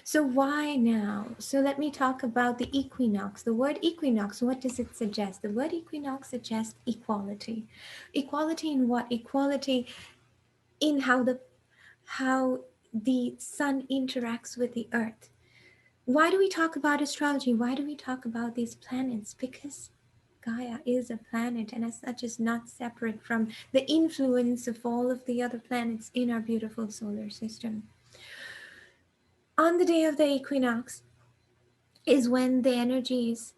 So why now? So let me talk about the equinox. The word equinox, what does it suggest? The word equinox suggests equality. Equality in what? Equality in how the sun interacts with the earth. Why do we talk about astrology? Why do we talk about these planets? Because Gaia is a planet and as such is not separate from the influence of all of the other planets in our beautiful solar system. On the day of the equinox is when the energies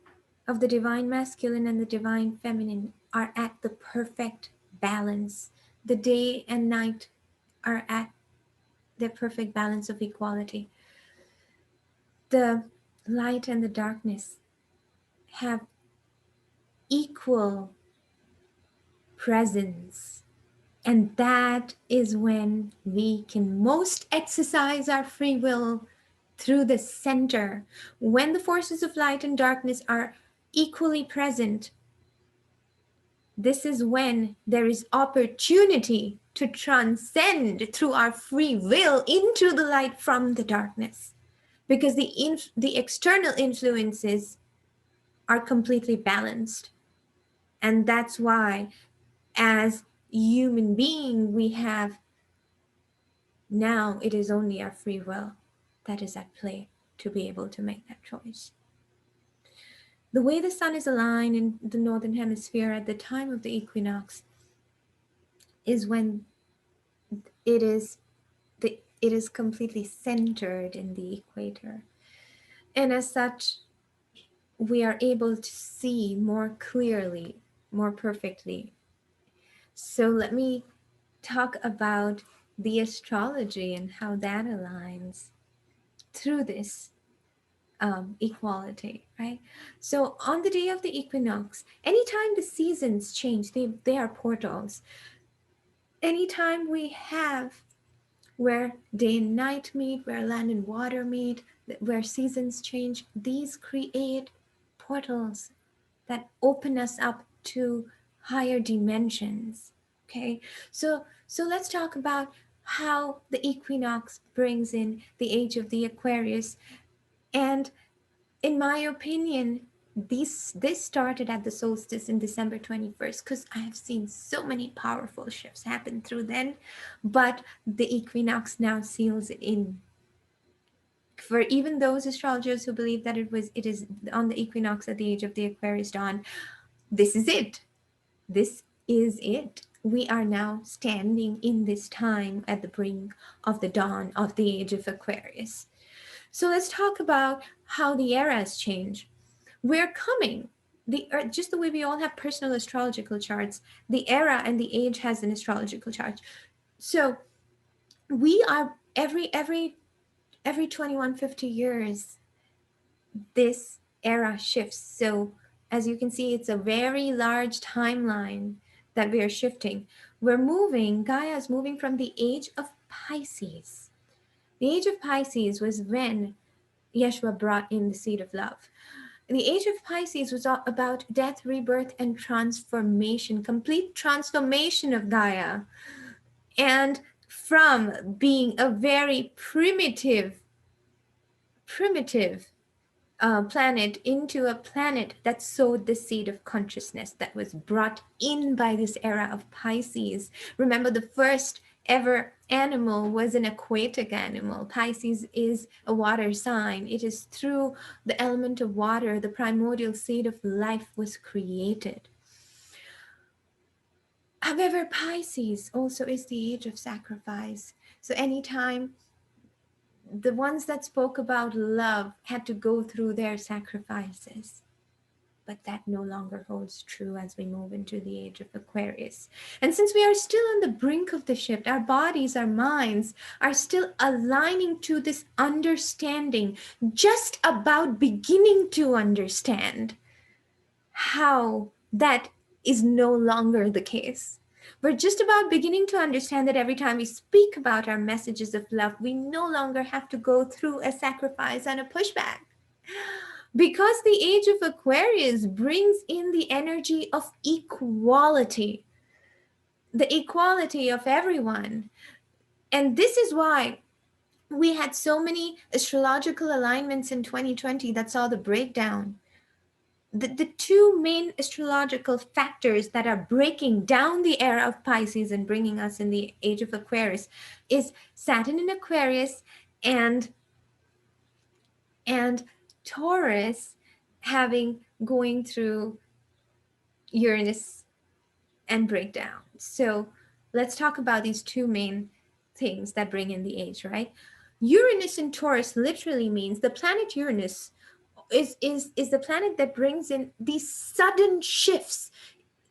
of the divine masculine and the divine feminine are at the perfect balance. The day and night are at the perfect balance of equality. The light and the darkness have equal presence. And that is when we can most exercise our free will through the center. When the forces of light and darkness are equally present, this is when there is opportunity to transcend through our free will into the light from the darkness. Because the external influences are completely balanced. And that's why, as human being, we have now it is only our free will that is at play to be able to make that choice. The way the sun is aligned in the northern hemisphere at the time of the equinox is when it is it is completely centered in the equator. And as such, we are able to see more clearly, more perfectly. So let me talk about the astrology and how that aligns through this equality, right? So on the day of the equinox, anytime the seasons change, they are portals. Anytime we have where day and night meet, where land and water meet, where seasons change, these create portals that open us up to higher dimensions. Okay, so let's talk about how the equinox brings in the age of the Aquarius. And in my opinion, this started at the solstice in December 21st, because I have seen so many powerful shifts happen through then, but the equinox now seals it in. For even those astrologers who believe that it is on the equinox at the age of the Aquarius dawn, this is it. This is it. We are now standing in this time at the brink of the dawn of the age of Aquarius. So let's talk about how the eras change. We're coming. The Earth, just the way we all have personal astrological charts, the era and the age has an astrological chart. So we are every 2150 years, this era shifts. So as you can see, it's a very large timeline that we are shifting. We're moving, Gaia is moving from the age of Pisces. The age of Pisces was when Yeshua brought in the seed of love. The age of Pisces was all about death, rebirth, and transformation, complete transformation of Gaia. And from being a very primitive planet into a planet that sowed the seed of consciousness that was brought in by this era of Pisces. Remember, the first ever animal was an aquatic animal. Pisces is a water sign. It is through the element of water the primordial seed of life was created. However, Pisces also is the age of sacrifice. So anytime the ones that spoke about love had to go through their sacrifices. But that no longer holds true as we move into the age of Aquarius. And since we are still on the brink of the shift, our bodies, our minds are still aligning to this understanding, just about beginning to understand how that is no longer the case. We're just about beginning to understand that every time we speak about our messages of love, we no longer have to go through a sacrifice and a pushback. Because the age of Aquarius brings in the energy of equality, the equality of everyone. And this is why We had so many astrological alignments in 2020 that saw the breakdown. The two main astrological factors that are breaking down the era of Pisces and bringing us in the age of Aquarius is Saturn in Aquarius and and Taurus having going through Uranus and breakdown. So let's talk about these two main things that bring in the age, right? Uranus in Taurus literally means the planet Uranus is the planet that brings in these sudden shifts.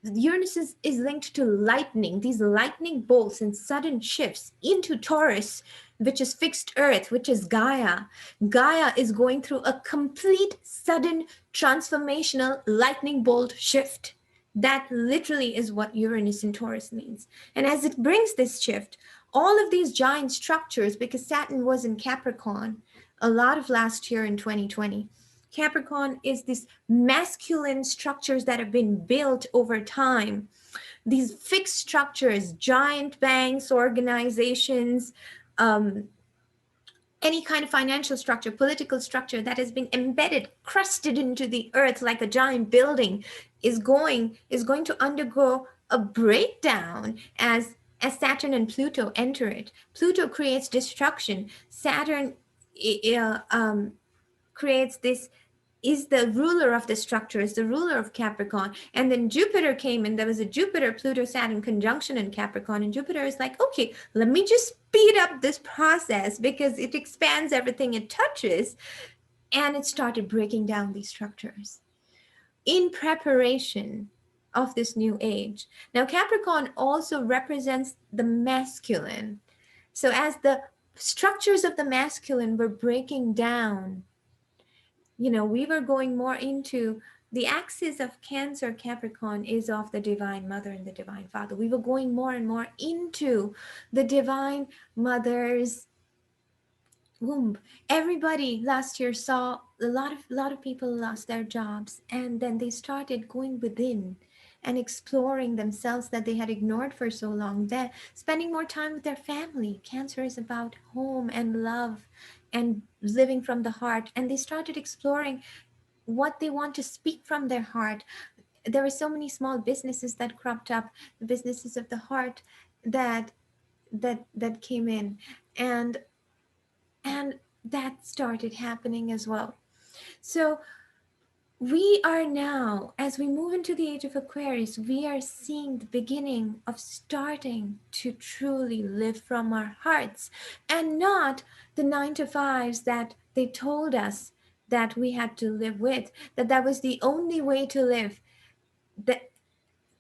Uranus is linked to lightning, these lightning bolts and sudden shifts into Taurus, which is fixed earth, which is Gaia. Gaia is going through a complete sudden transformational lightning bolt shift. That literally is what Uranus in Taurus means. And as it brings this shift, all of these giant structures, because Saturn was in Capricorn a lot of last year in 2020, Capricorn is this masculine structures that have been built over time. These fixed structures, giant banks, organizations, um, any kind of financial structure, political structure that has been embedded, crusted into the earth like a giant building, is going to undergo a breakdown as Saturn and Pluto enter it. Pluto creates destruction. Saturn creates this, is the ruler of the structure, is the ruler of Capricorn. And then Jupiter came and there was a Jupiter Pluto Saturn conjunction in Capricorn. And Jupiter is like, okay, let me just speed up this process because it expands everything it touches. And it started breaking down these structures in preparation of this new age. Now, Capricorn also represents the masculine. So, as the structures of the masculine were breaking down, we were going more into the axis of Cancer Capricorn is of the Divine Mother and the Divine Father. We were going more and more into the Divine Mother's womb. Everybody last year saw a lot of people lost their jobs, and then they started going within and exploring themselves that they had ignored for so long. They're spending more time with their family. Cancer is about home and love and living from the heart, and they started exploring what they want to speak from their heart. There were so many small businesses that cropped up, the businesses of the heart that that came in, and and that started happening as well. So we are now, as we move into the age of Aquarius, we are seeing the beginning of starting to truly live from our hearts and not the 9 to 5s that they told us that we had to live with, that was the only way to live. That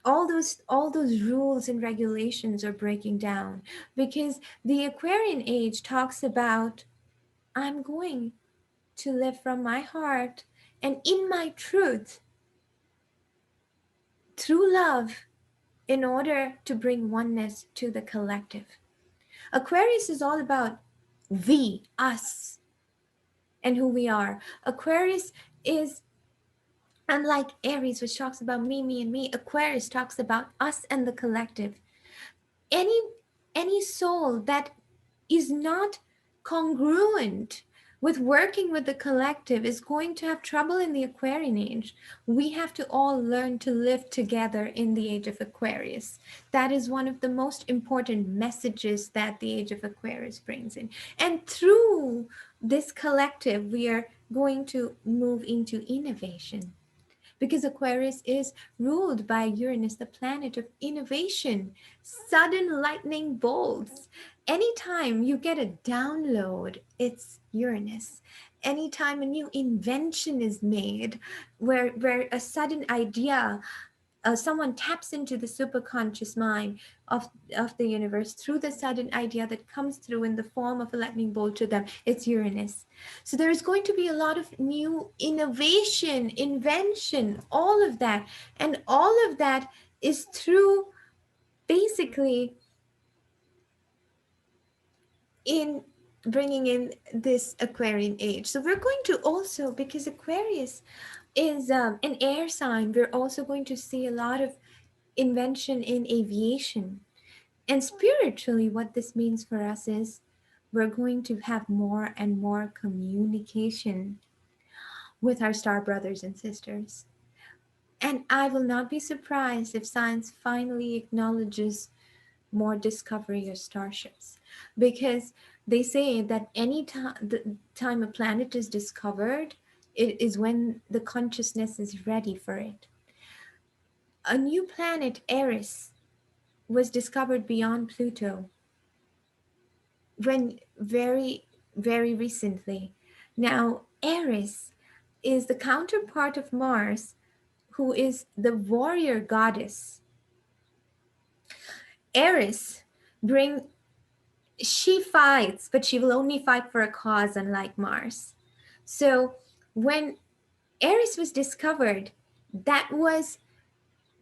all those rules and regulations are breaking down because the Aquarian age talks about, I'm going to live from my heart and in my truth through love in order to bring oneness to the collective. Aquarius is all about we, us, and who we are. Aquarius is unlike Aries, which talks about me, me, and me. Aquarius talks about us and the collective. Any any soul that is not congruent with working with the collective is going to have trouble in the Aquarian age. We have to all learn to live together in the age of Aquarius. That is one of the most important messages that the age of Aquarius brings in. And through this collective, we are going to move into innovation because Aquarius is ruled by Uranus, the planet of innovation, sudden lightning bolts. Anytime you get a download, it's Uranus. Anytime a new invention is made, where a sudden idea, someone taps into the superconscious mind of, of the universe through the sudden idea that comes through in the form of a lightning bolt to them, it's Uranus. So there is going to be a lot of new innovation, invention, all of that. And all of that is through basically in bringing in this Aquarian age. So we're going to also, because Aquarius is an air sign, we're also going to see a lot of invention in aviation. And spiritually, what this means for us is we're going to have more and more communication with our star brothers and sisters. And I will not be surprised if science finally acknowledges more discovery of starships, because they say that any time the time a planet is discovered, it is when the consciousness is ready for it. A new planet, Eris, was discovered beyond Pluto when very recently. Now, Eris is the counterpart of Mars, who is the warrior goddess. Eris bring she fights, but she will only fight for a cause, unlike Mars. So when Eris was discovered, that was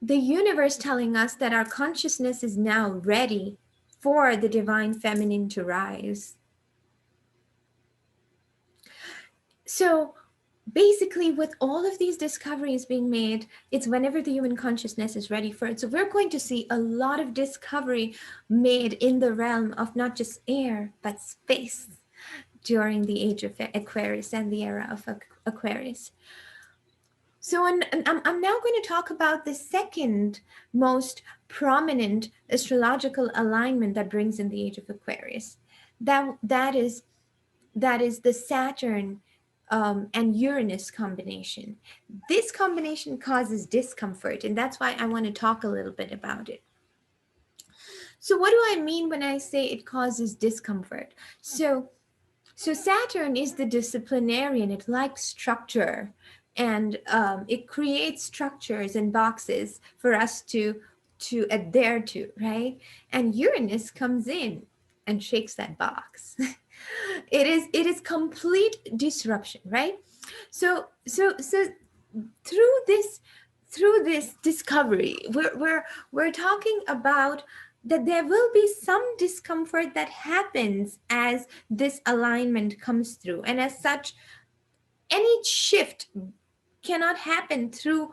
the universe telling us that our consciousness is now ready for the divine feminine to rise. So basically, with all of these discoveries being made, it's whenever the human consciousness is ready for it. So we're going to see a lot of discovery made in the realm of not just air, but space during the age of Aquarius and the era of Aquarius. So I'm now going to talk about the second most prominent astrological alignment that brings in the age of Aquarius. That is the Saturn and Uranus combination. This combination causes discomfort, and that's why I want to talk a little bit about it. So what do I mean when I say it causes discomfort? So Saturn is the disciplinarian. It likes structure, and it creates structures and boxes for us to adhere to, right? And Uranus comes in and shakes that box. It is complete disruption, right? So through this discovery, we're talking about that there will be some discomfort that happens as this alignment comes through, and as such, any shift cannot happen through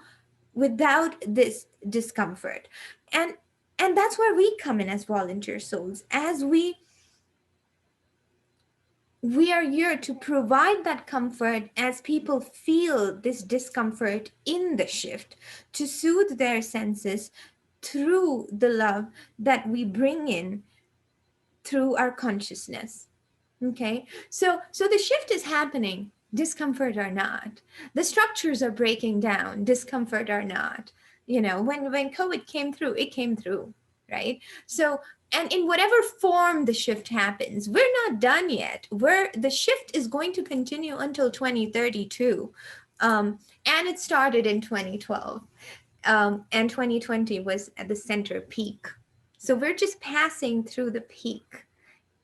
without this discomfort. And that's where we come in as volunteer souls, as we are here to provide that comfort as people feel this discomfort in the shift, to soothe their senses through the love that we bring in through our consciousness. Okay, so the shift is happening, discomfort or not. The structures are breaking down, discomfort or not. You know, when COVID came through, it came through, right? So, and in whatever form the shift happens, we're not done yet. The shift is going to continue until 2032, and it started in 2012, and 2020 was at the center peak. So we're just passing through the peak,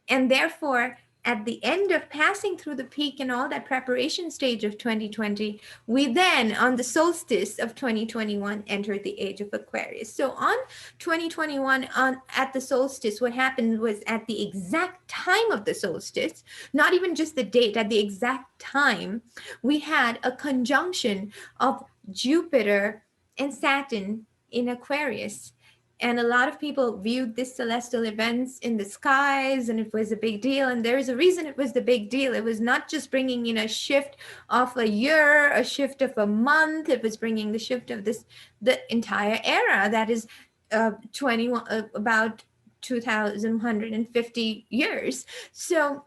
and therefore, at the end of passing through the peak and all that preparation stage of 2020, we then, on the solstice of 2021, entered the age of Aquarius. So on 2021, at the solstice, what happened was at the exact time of the solstice, not even just the date, at the exact time, we had a conjunction of Jupiter and Saturn in Aquarius. And a lot of people viewed this celestial events in the skies, and it was a big deal. And there is a reason it was the big deal. It was not just bringing in a shift of a year, a shift of a month. It was bringing the shift of the entire era. That is about 2,150 years. So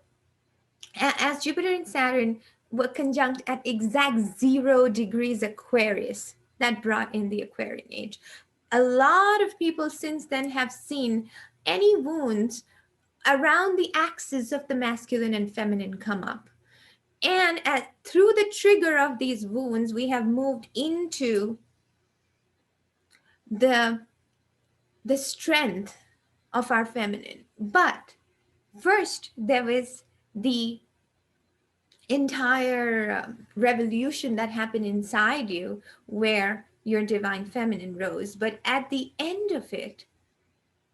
as Jupiter and Saturn were conjunct at exact 0 degrees Aquarius, that brought in the Aquarian age. A lot of people since then have seen any wounds around the axis of the masculine and feminine come up. And through the trigger of these wounds, we have moved into the strength of our feminine. But first, there was the entire revolution that happened inside you, where your divine feminine rose. But at the end of it,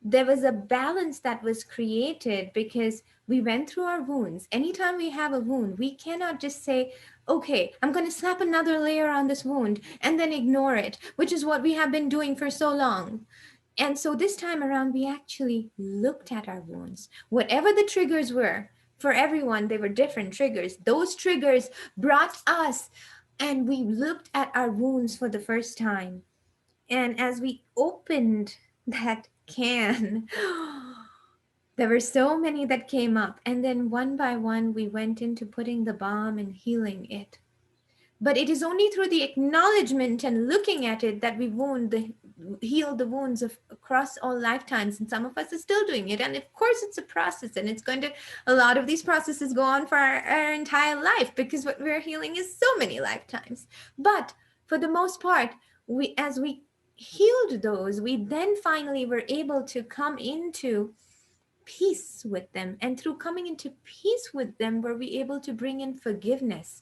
there was a balance that was created, because we went through our wounds. Anytime we have a wound, we cannot just say, okay, I'm going to slap another layer on this wound and then ignore it, which is what we have been doing for so long. And so this time around, we actually looked at our wounds. Whatever the triggers were, For everyone, they were different triggers. Those triggers brought us, and we looked at our wounds for the first time. And as we opened that can, there were so many that came up. And then one by one, we went into putting the balm and healing it. But it is only through the acknowledgement and looking at it that we heal the wounds of across all lifetimes. And some of us are still doing it. And of course, it's a process, and it's going to, a lot of these processes go on for our entire life, because what we're healing is so many lifetimes. But for the most part, as we healed those, we then finally were able to come into peace with them. And through coming into peace with them, were we able to bring in forgiveness.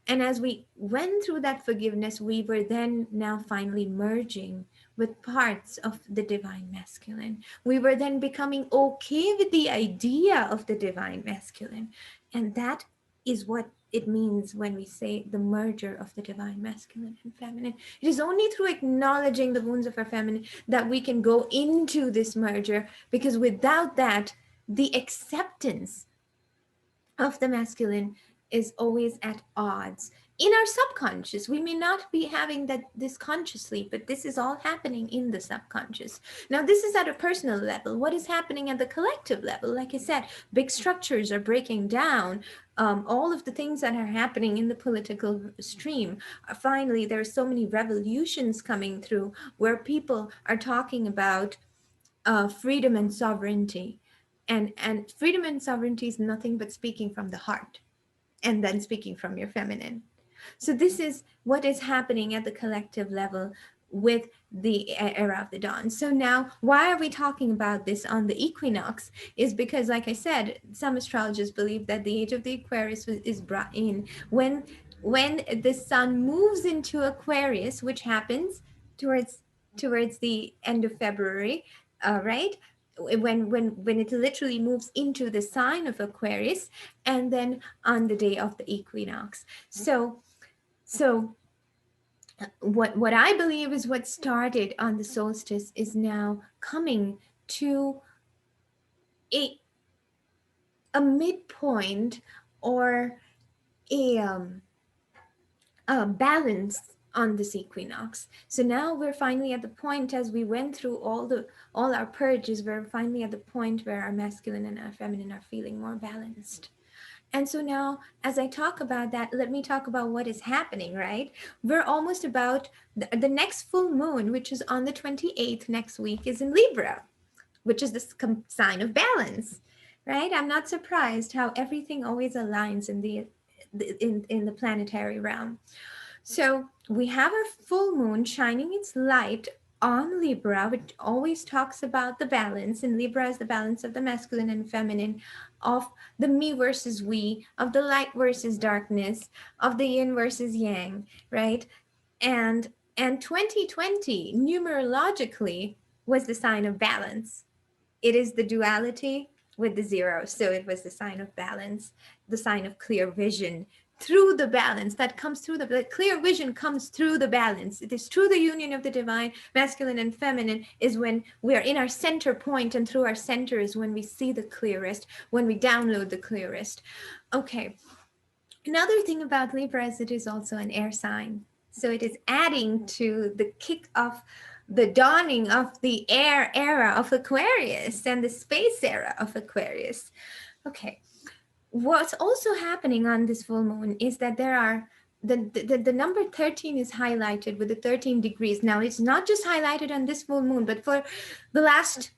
And as we went through that forgiveness, we were then now finally merging with parts of the divine masculine. We were then becoming okay with the idea of the divine masculine. And that is what it means when we say the merger of the divine masculine and feminine. It is only through acknowledging the wounds of our feminine that we can go into this merger, because without that, the acceptance of the masculine is always at odds in our subconscious. We may not be having this consciously, but this is all happening in the subconscious. Now, this is at a personal level. What is happening at the collective level? Like I said, big structures are breaking down. All of the things that are happening in the political stream. Finally, there are so many revolutions coming through where people are talking about freedom and sovereignty. And freedom and sovereignty is nothing but speaking from the heart, and then speaking from your feminine. So this is what is happening at the collective level with the era of the dawn. So now, why are we talking about this on the equinox? Is because, like I said, some astrologers believe that the age of the Aquarius is brought in when the sun moves into Aquarius, which happens towards the end of February, right? When it literally moves into the sign of Aquarius, and then on the day of the equinox. So what I believe is what started on the solstice is now coming to a midpoint, or a balance on this equinox. So now we're finally at the point, as we went through all our purges, we're finally at the point where our masculine and our feminine are feeling more balanced. And so now, as I talk about that, let me talk about what is happening, right? We're almost about the next full moon, which is on the 28th next week, is in Libra, which is the sign of balance, right? I'm not surprised how everything always aligns in the planetary realm. So we have our full moon shining its light on Libra, which always talks about the balance. And Libra is the balance of the masculine and feminine, of the me versus we, of the light versus darkness, of the yin versus yang, right? And 2020 numerologically was the sign of balance. It is the duality with the zero. So it was the sign of balance, the sign of clear vision, through the balance that comes through the clear vision comes through the balance. It is through the union of the divine masculine and feminine is when we are in our center point, and through our center is when we see the clearest, when we download the clearest. Okay, another thing about Libra is it is also an air sign, so it is adding to the kick of the dawning of the air era of Aquarius and the space era of Aquarius. Okay, what's also happening on this full moon is that there are the number 13 is highlighted with the 13 degrees. Now, it's not just highlighted on this full moon, but for the last,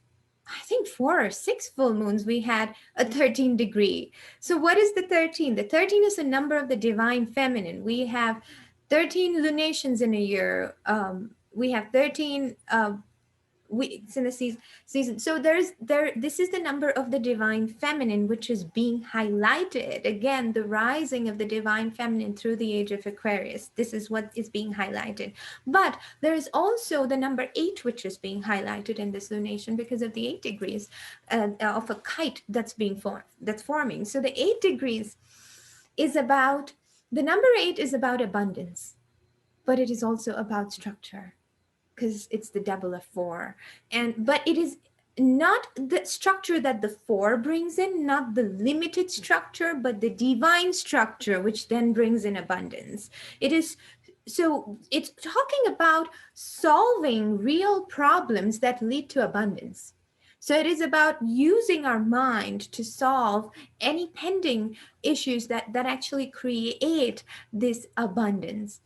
I think, 4 or 6 full moons, we had a 13 degree. So what is the 13? The 13 is a number of the divine feminine. We have 13 lunations in a year. We have 13 weeks in the season. So this is the number of the divine feminine, which is being highlighted. Again, the rising of the divine feminine through the age of Aquarius. This is what is being highlighted. But there is also the number 8, which is being highlighted in this lunation because of the 8 degrees of a kite that's forming. So the 8 degrees is about, the number 8 is about abundance, but it is also about structure, because it's the double of 4. But it is not the structure that the four brings in, not the limited structure, but the divine structure, which then brings in abundance. It is, so it's talking about solving real problems that lead to abundance. So it is about using our mind to solve any pending issues that actually create this abundance.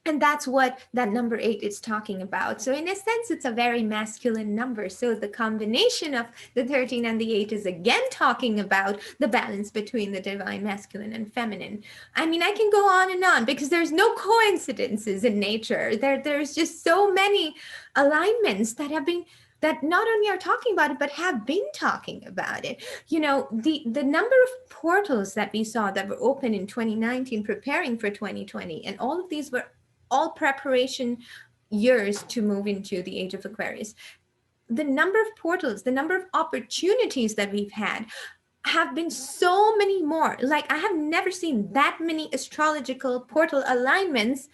And that's what that number 8 is talking about. So in a sense, it's a very masculine number. So the combination of the 13 and the 8 is again talking about the balance between the divine masculine and feminine. I mean, I can go on and on because there's no coincidences in nature. There's just so many alignments that have been, that not only are talking about it, but have been talking about it. You know, the number of portals that we saw that were open in 2019, preparing for 2020, and all of these were all preparation years to move into the age of Aquarius. The number of portals, the number of opportunities that we've had have been so many more. Like, I have never seen that many astrological portal alignments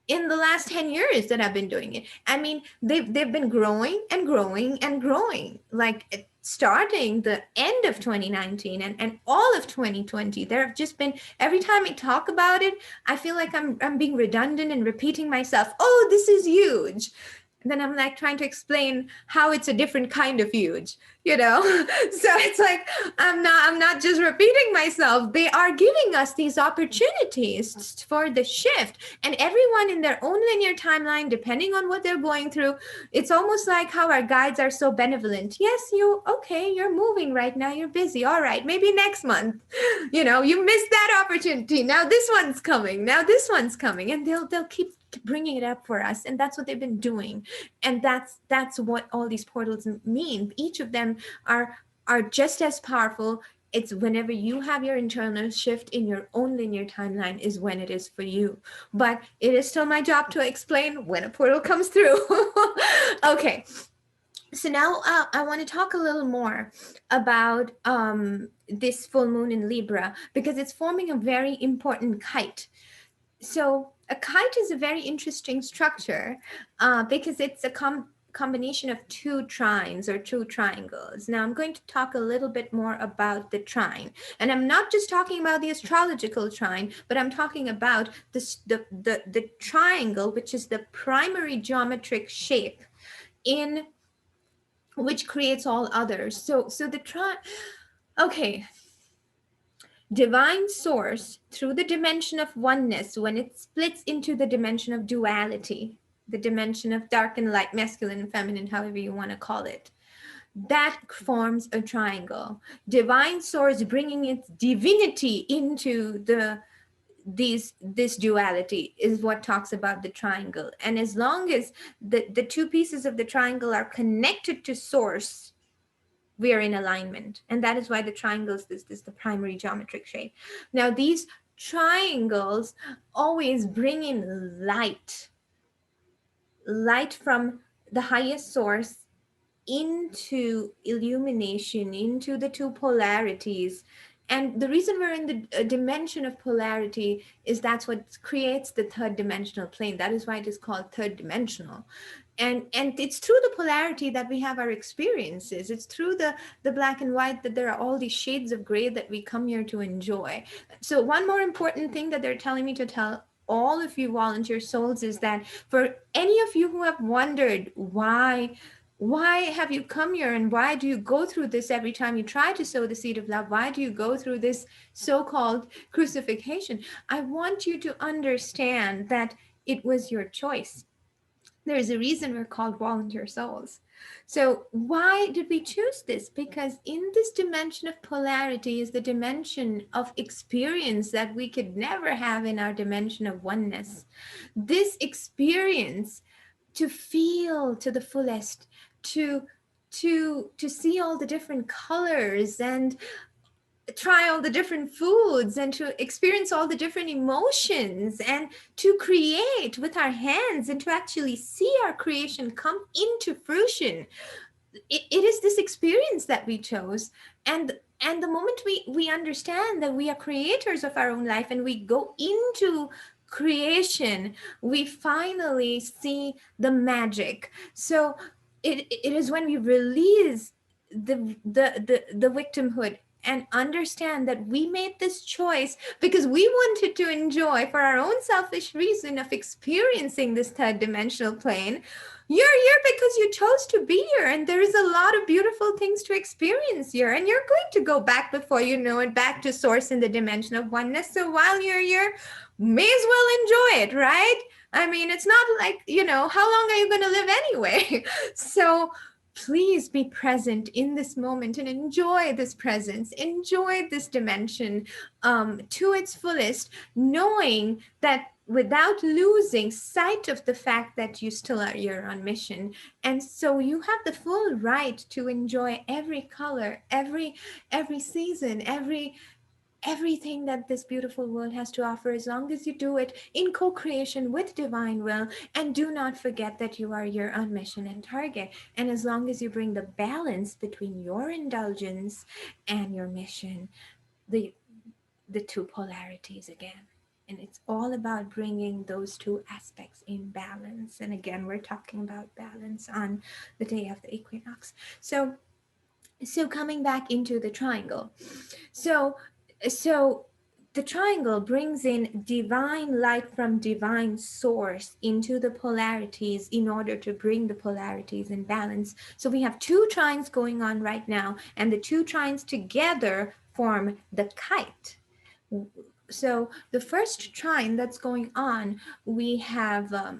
in the last 10 years that I've been doing it. I mean, they've been growing and growing and growing. Like, starting the end of 2019 and all of 2020, there have just been, every time I talk about it, I feel like I'm being redundant and repeating myself. Oh, this is huge. And then I'm like trying to explain how it's a different kind of huge, you know? So it's like, I'm not just repeating myself. They are giving us these opportunities for the shift, and everyone in their own linear timeline, depending on what they're going through. It's almost like how our guides are so benevolent. Yes, you're moving right now. You're busy. All right. Maybe next month, you know, you missed that opportunity. Now this one's coming. Now this one's coming. And they'll keep bringing it up for us. And that's what they've been doing. And that's what all these portals mean. Each of them are just as powerful. It's whenever you have your internal shift in your own linear timeline is when it is for you. But it is still my job to explain when a portal comes through. Okay. So now I want to talk a little more about this full moon in Libra, because it's forming a very important kite. So a kite is a very interesting structure because it's a combination of two trines or two triangles. Now I'm going to talk a little bit more about the trine, and I'm not just talking about the astrological trine, but I'm talking about the triangle, which is the primary geometric shape in which creates all others. So the okay. Divine source through the dimension of oneness, when it splits into the dimension of duality, the dimension of dark and light, masculine and feminine, however you want to call it, that forms a triangle. Divine source bringing its divinity into this duality is what talks about the triangle. And as long as the two pieces of the triangle are connected to source, we are in alignment. And that is why the triangles, this is the primary geometric shape. Now, these triangles always bring in light from the highest source into illumination, into the two polarities. And the reason we're in the dimension of polarity is that's what creates the third dimensional plane. That is why it is called third dimensional. And it's through the polarity that we have our experiences. It's through the black and white that there are all these shades of gray that we come here to enjoy. So one more important thing that they're telling me to tell all of you volunteer souls is that for any of you who have wondered why have you come here and why do you go through this every time you try to sow the seed of love? Why do you go through this so-called crucifixion? I want you to understand that it was your choice. There's a reason we're called volunteer souls. So why did we choose this? Because in this dimension of polarity is the dimension of experience that we could never have in our dimension of oneness. This experience to feel to the fullest, to see all the different colors and try all the different foods and to experience all the different emotions and to create with our hands and to actually see our creation come into fruition. It is this experience that we chose. And the moment we understand that we are creators of our own life and we go into creation, we finally see the magic. So it is when we release the victimhood and understand that we made this choice because we wanted to enjoy for our own selfish reason of experiencing this third dimensional plane. You're here because you chose to be here, and there is a lot of beautiful things to experience here, and you're going to go back before you know it, back to source in the dimension of oneness. So while you're here, may as well enjoy it, right? I mean, it's not like, how long are you going to live anyway? So please be present in this moment and enjoy this presence, enjoy this dimension to its fullest, knowing that without losing sight of the fact that you still are you're on mission. And so you have the full right to enjoy every color, every season, everything that this beautiful world has to offer, as long as you do it in co-creation with divine will. And do not forget that you are your own mission and target. And as long as you bring the balance between your indulgence and your mission, the two polarities again. And it's all about bringing those two aspects in balance. And again, we're talking about balance on the day of the equinox. So coming back into the triangle. So the triangle brings in divine light from divine source into the polarities in order to bring the polarities in balance. So we have two trines going on right now, and the two trines together form the kite. So the first trine that's going on, we have a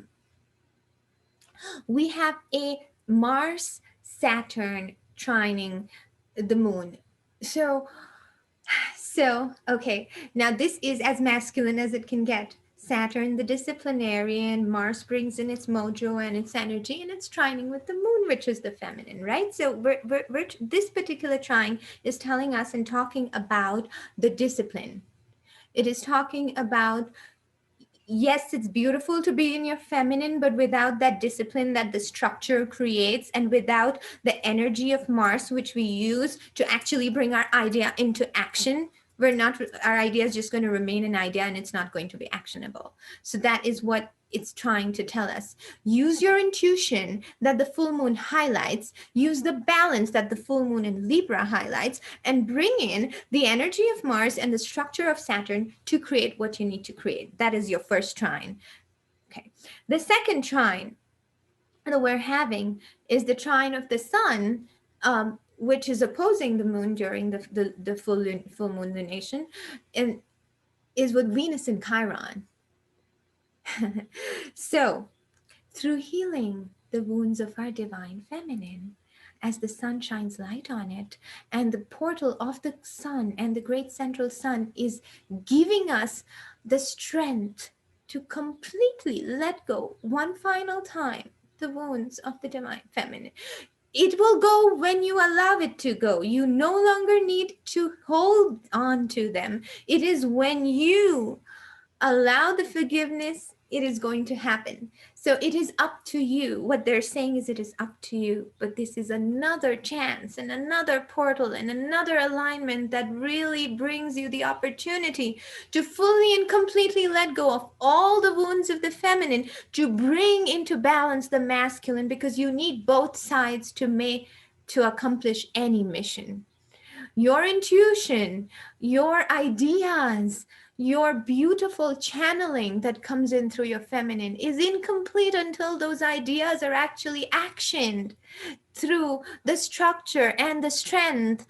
Mars-Saturn trining the moon. So okay, now this is as masculine as it can get. Saturn, the disciplinarian, Mars brings in its mojo and its energy, and it's trining with the moon, which is the feminine, right? So this particular trine is telling us and talking about the discipline. It is talking about, yes, it's beautiful to be in your feminine, but without that discipline that the structure creates, and without the energy of Mars, which we use to actually bring our idea into action, our idea is just going to remain an idea and it's not going to be actionable. So that is what it's trying to tell us. Use your intuition that the full moon highlights, use the balance that the full moon in Libra highlights, and bring in the energy of Mars and the structure of Saturn to create what you need to create. That is your first trine. Okay. The second trine that we're having is the trine of the sun, which is opposing the moon during the full moon lunation, and is with Venus in Chiron. So through healing the wounds of our divine feminine, as the sun shines light on it, and the portal of the sun and the great central sun is giving us the strength to completely let go one final time the wounds of the divine feminine. It will go when you allow it to go. You no longer need to hold on to them. It is when you allow the forgiveness, it is going to happen. So it is up to you. What they're saying is it is up to you. But this is another chance and another portal and another alignment that really brings you the opportunity to fully and completely let go of all the wounds of the feminine, to bring into balance the masculine, because you need both sides to accomplish any mission. Your intuition, your ideas, your beautiful channeling that comes in through your feminine is incomplete until those ideas are actually actioned through the structure and the strength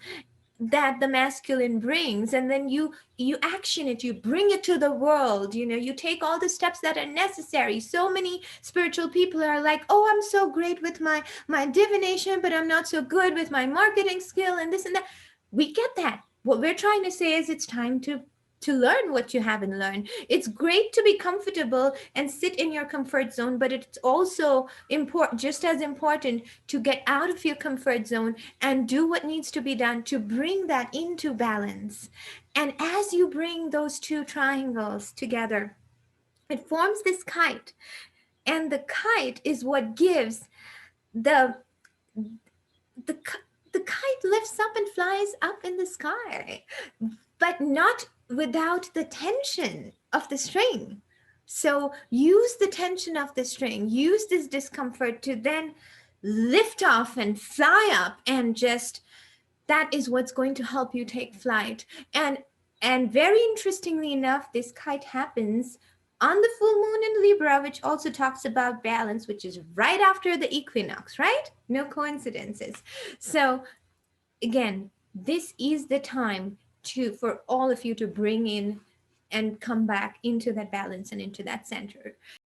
that the masculine brings. And then you action it, you bring it to the world, you take all the steps that are necessary. So many spiritual people are like, oh, I'm so great with my divination, but I'm not so good with my marketing skill and this and that. We get that. What we're trying to say is it's time to learn what you haven't learned. It's great to be comfortable and sit in your comfort zone, but it's also important, just as important, to get out of your comfort zone and do what needs to be done to bring that into balance. And as you bring those two triangles together, it forms this kite. And the kite is what gives the kite lifts up and flies up in the sky, but not without the tension of the string. So use the tension of the string, use this discomfort to then lift off and fly up, and just that is what's going to help you take flight. And very interestingly enough, this kite happens on the full moon in Libra, which also talks about balance, which is right after the equinox, right? No coincidences. So again, this is the time to for all of you to bring in and come back into that balance and into that center.